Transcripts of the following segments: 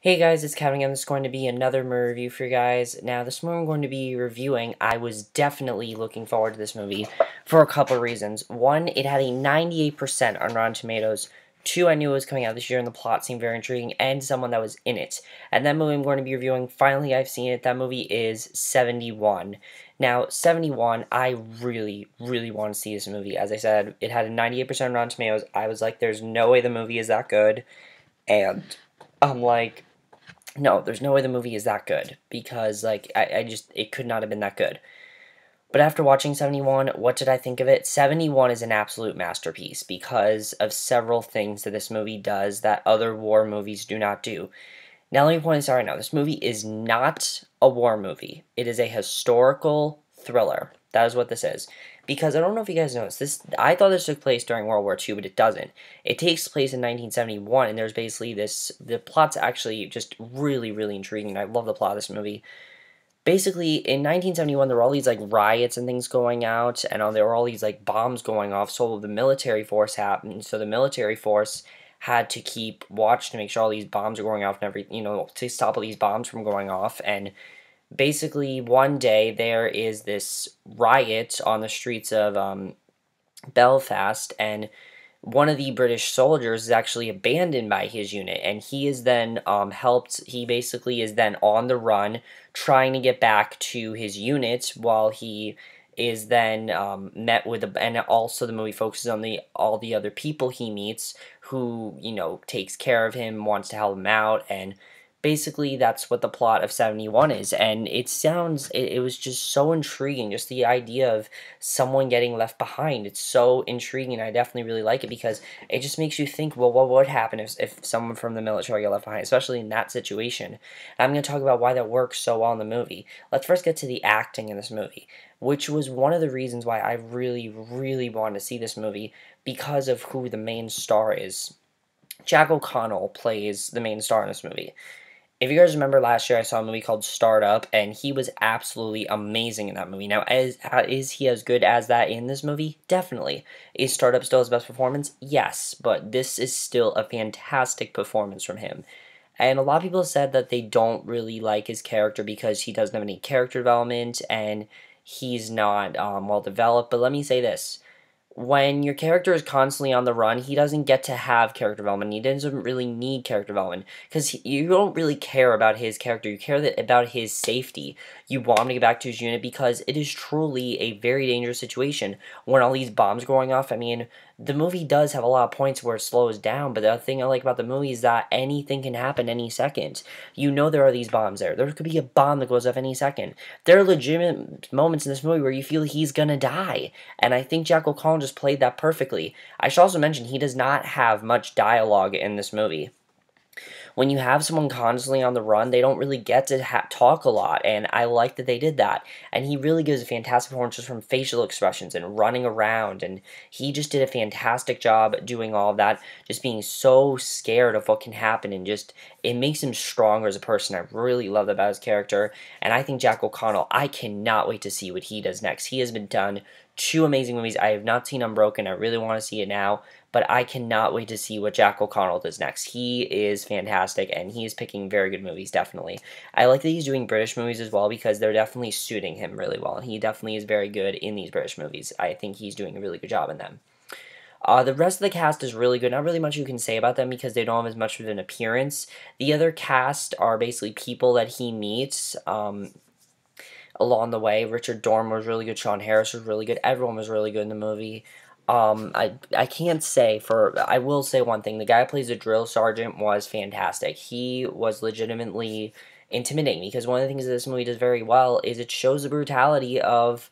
Hey guys, it's Kevin again. This is going to be another movie review for you guys. Now, this movie I'm going to be reviewing, I was definitely looking forward to this movie for a couple of reasons. One, it had a 98% on Rotten Tomatoes. Two, I knew it was coming out this year and the plot seemed very intriguing, and someone that was in it. And that movie I'm going to be reviewing, finally I've seen it. That movie is 71. Now, 71, I really, really want to see this movie. As I said, it had a 98% on Rotten Tomatoes. I was like, there's no way the movie is that good. And I'm like, no, there's no way the movie is that good because, like, I just, it could not have been that good. But after watching 71, what did I think of it? 71 is an absolute masterpiece because of several things that this movie does that other war movies do not do. Now, let me point this out right now. This movie is not a war movie. It is a historical thriller. That is what this is. Because I don't know if you guys noticed this. I thought this took place during World War II, but it doesn't. It takes place in 1971, and there's basically this. The plot's actually just really, really intriguing. I love the plot of this movie. Basically, in 1971, there were all these like riots and things going out, and there were all these like bombs going off. So the military force happened. So the military force had to keep watch to make sure all these bombs are going off and to stop all these bombs from going off. And basically, one day there is this riot on the streets of Belfast, and one of the British soldiers is actually abandoned by his unit, and he is then helped. He basically is then on the run, trying to get back to his unit while he is then met with and also the movie focuses on all the other people he meets who takes care of him, wants to help him out, and basically that's what the plot of 71 is. And it was just so intriguing, just the idea of someone getting left behind. It's so intriguing. I definitely really like it because it just makes you think, well, what would happen if someone from the military got left behind, especially in that situation. And I'm going to talk about why that works so well in the movie. Let's first get to the acting in this movie, which was one of the reasons why I really, really wanted to see this movie, because of who the main star is. Jack O'Connell plays the main star in this movie. If you guys remember last year, I saw a movie called Startup, and he was absolutely amazing in that movie. Now, is he as good as that in this movie? Definitely. Is Startup still his best performance? Yes, but this is still a fantastic performance from him. And a lot of people said that they don't really like his character because he doesn't have any character development, and he's not well developed. But let me say this. When your character is constantly on the run, he doesn't get to have character development. He doesn't really need character development because you don't really care about his character. You care about his safety. You want him to get back to his unit because it is truly a very dangerous situation when all these bombs are going off. I mean, the movie does have a lot of points where it slows down, but the thing I like about the movie is that anything can happen any second. You know there are these bombs there. There could be a bomb that goes off any second. There are legitimate moments in this movie where you feel he's gonna die, and I think Jack O'Connell just played that perfectly. I should also mention he does not have much dialogue in this movie. When you have someone constantly on the run, they don't really get to talk a lot, and I like that they did that. And he really gives a fantastic performance just from facial expressions and running around, and he just did a fantastic job doing all of that, just being so scared of what can happen, and just, it makes him stronger as a person. I really love that about his character, and I think Jack O'Connell, I cannot wait to see what he does next. He has been done two amazing movies. I have not seen Unbroken. I really want to see it now, but I cannot wait to see what Jack O'Connell does next. He is fantastic, and he is picking very good movies, definitely. I like that he's doing British movies as well because they're definitely suiting him really well, and he definitely is very good in these British movies. I think he's doing a really good job in them. The rest of the cast is really good. Not really much you can say about them because they don't have as much of an appearance. The other cast are basically people that he meets along the way. Richard Dormer was really good. Sean Harris was really good. Everyone was really good in the movie. I can't say I will say one thing. The guy who plays the drill sergeant was fantastic. He was legitimately intimidating because one of the things that this movie does very well is it shows the brutality of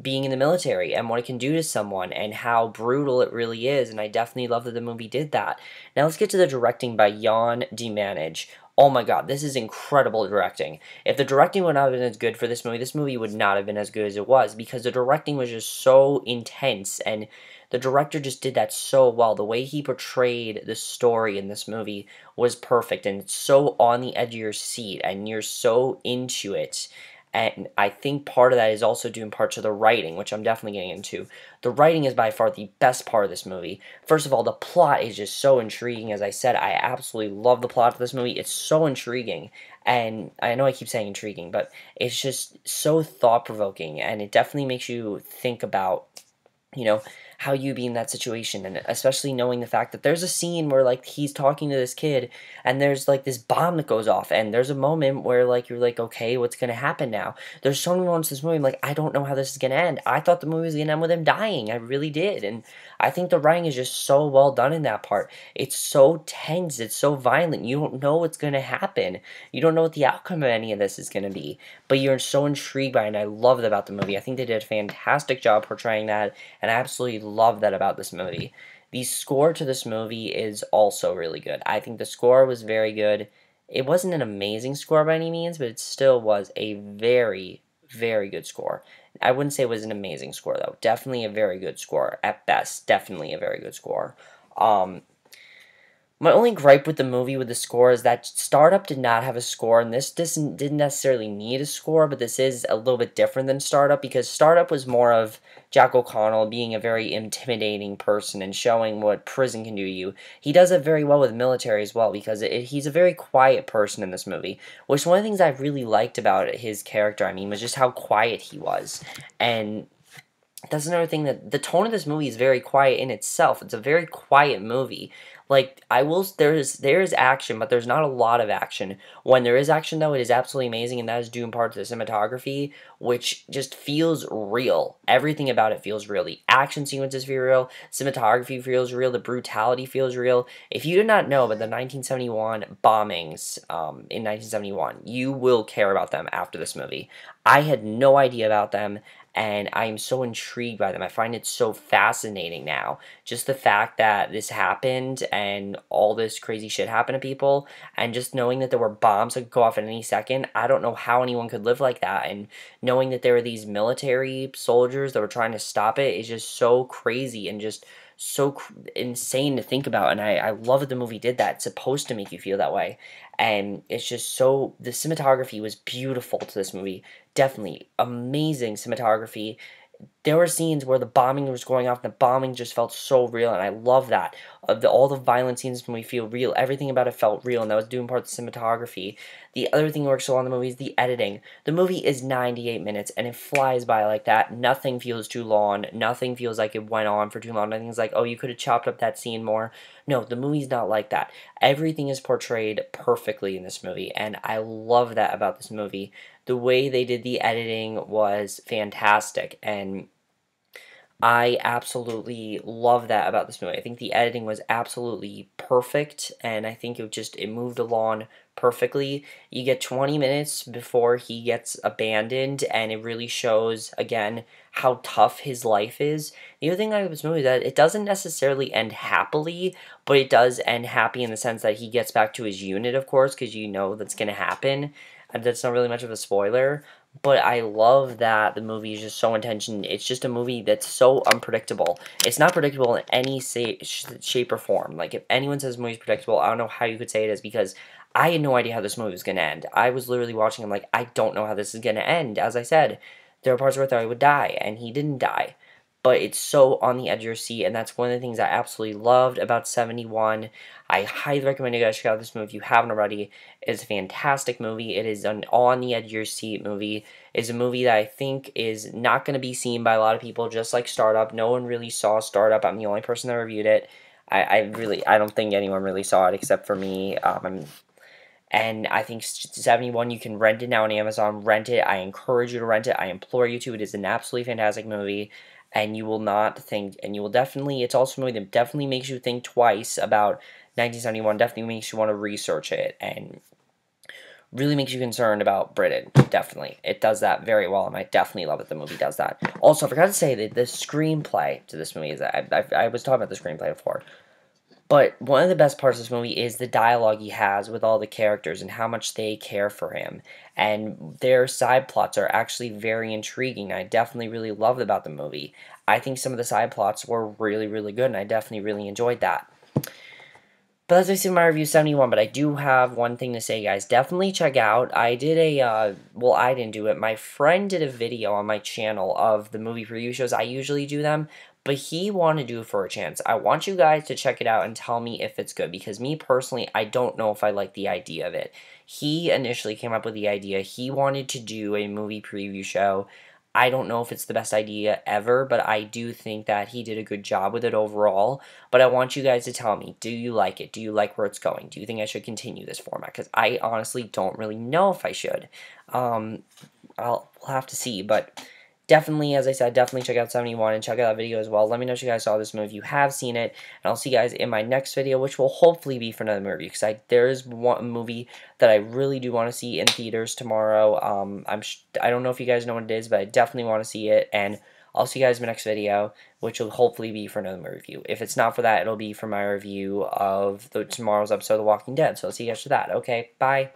being in the military and what it can do to someone and how brutal it really is, and I definitely love that the movie did that. Now let's get to the directing by Jan Demanage. Oh my god, this is incredible directing. If the directing would not have been as good for this movie would not have been as good as it was because the directing was just so intense, and the director just did that so well. The way he portrayed the story in this movie was perfect, and it's so on the edge of your seat, and you're so into it. And I think part of that is also due in part to the writing, which I'm definitely getting into. The writing is by far the best part of this movie. First of all, the plot is just so intriguing. As I said, I absolutely love the plot of this movie. It's so intriguing. And I know I keep saying intriguing, but it's just so thought-provoking. And it definitely makes you think about, you know, how you be in that situation, and especially knowing the fact that there's a scene where, like, he's talking to this kid, and there's, like, this bomb that goes off, and there's a moment where, like, you're like, okay, what's gonna happen now? There's so many moments in this movie, I'm like, I don't know how this is gonna end. I thought the movie was gonna end with him dying. I really did, and I think the writing is just so well done in that part. It's so tense, it's so violent, you don't know what's gonna happen. You don't know what the outcome of any of this is gonna be, but you're so intrigued by it, and I love that about the movie. I think they did a fantastic job portraying that, and I absolutely love that about this movie. The score to this movie is also really good. I think the score was very good. It wasn't an amazing score by any means, but it still was a very, very good score. I wouldn't say it was an amazing score, though. Definitely a very good score. At best, definitely a very good score. My only gripe with the movie with the score is that Startup did not have a score, and this didn't necessarily need a score, but this is a little bit different than Startup, because Startup was more of Jack O'Connell being a very intimidating person and showing what prison can do to you. He does it very well with military as well, because he's a very quiet person in this movie, which one of the things I really liked about his character, I mean, was just how quiet he was, and that's another thing, that the tone of this movie is very quiet in itself. It's a very quiet movie. Like, there is action, but there's not a lot of action. When there is action, though, it is absolutely amazing, and that is due in part to the cinematography, which just feels real. Everything about it feels real. The action sequences feel real, cinematography feels real, the brutality feels real. If you did not know about the 1971 bombings in 1971, you will care about them after this movie. I had no idea about them, and I am so intrigued by them. I find it so fascinating now. Just the fact that this happened and all this crazy shit happened to people, and just knowing that there were bombs that could go off at any second. I don't know how anyone could live like that, and knowing that there were these military soldiers that were trying to stop it is just so crazy and just so insane to think about. And I love that the movie did that. It's supposed to make you feel that way, and it's just so, the cinematography was beautiful to this movie. Definitely amazing cinematography. There were scenes where the bombing was going off, and the bombing just felt so real, and I love that. All the violent scenes when we feel real, everything about it felt real, and that was doing part of the cinematography. The other thing that works so well in the movie is the editing. The movie is 98 minutes, and it flies by like that. Nothing feels too long. Nothing feels like it went on for too long. Nothing's like, oh, you could have chopped up that scene more. No, the movie's not like that. Everything is portrayed perfectly in this movie, and I love that about this movie. The way they did the editing was fantastic, and I absolutely love that about this movie. I think the editing was absolutely perfect, and I think it moved along perfectly. You get 20 minutes before he gets abandoned, and it really shows, again, how tough his life is. The other thing I like about this movie is that it doesn't necessarily end happily, but it does end happy in the sense that he gets back to his unit, of course, because you know that's going to happen. And that's not really much of a spoiler, but I love that the movie is just so intentional. It's just a movie that's so unpredictable. It's not predictable in any shape or form. Like, if anyone says the movie's predictable, I don't know how you could say it is, because I had no idea how this movie was going to end. I was literally watching, I'm like, I don't know how this is going to end. As I said, there were parts where I thought he would die, and he didn't die. But it's so on the edge of your seat, and that's one of the things I absolutely loved about 71. I highly recommend you guys check out this movie if you haven't already. It's a fantastic movie. It is an on the edge of your seat movie. It's a movie that I think is not going to be seen by a lot of people, just like Startup. No one really saw Startup. I'm the only person that reviewed it. I don't think anyone really saw it except for me. And I think 71, you can rent it now on Amazon. Rent it. I encourage you to rent it. I implore you to. It is an absolutely fantastic movie. And you will not think, and you will definitely, it's also a movie that definitely makes you think twice about 1971, definitely makes you want to research it, and really makes you concerned about Britain, definitely. It does that very well, and I definitely love that the movie does that. Also, I forgot to say that the screenplay to this movie is, I was talking about the screenplay before, but one of the best parts of this movie is the dialogue he has with all the characters and how much they care for him. And their side plots are actually very intriguing. I definitely really loved about the movie. I think some of the side plots were really, really good, and I definitely really enjoyed that. But as I said, my review 71, but I do have one thing to say, guys. Definitely check out, I did a, well, I didn't do it. My friend did a video on my channel of the movie preview shows. I usually do them, but he wanted to do it for a chance. I want you guys to check it out and tell me if it's good, because me personally, I don't know if I like the idea of it. He initially came up with the idea. He wanted to do a movie preview show. I don't know if it's the best idea ever, but I do think that he did a good job with it overall. But I want you guys to tell me, do you like it? Do you like where it's going? Do you think I should continue this format? Because I honestly don't really know if I should. We'll have to see, but definitely, as I said, definitely check out 71 and check out that video as well. Let me know if you guys saw this movie, if you have seen it, and I'll see you guys in my next video, which will hopefully be for another movie, because there is one movie that I really do want to see in theaters tomorrow. I don't know if you guys know what it is, but I definitely want to see it, and I'll see you guys in my next video, which will hopefully be for another review. If it's not for that, it'll be for my review of tomorrow's episode of The Walking Dead, so I'll see you guys for that. Okay, bye.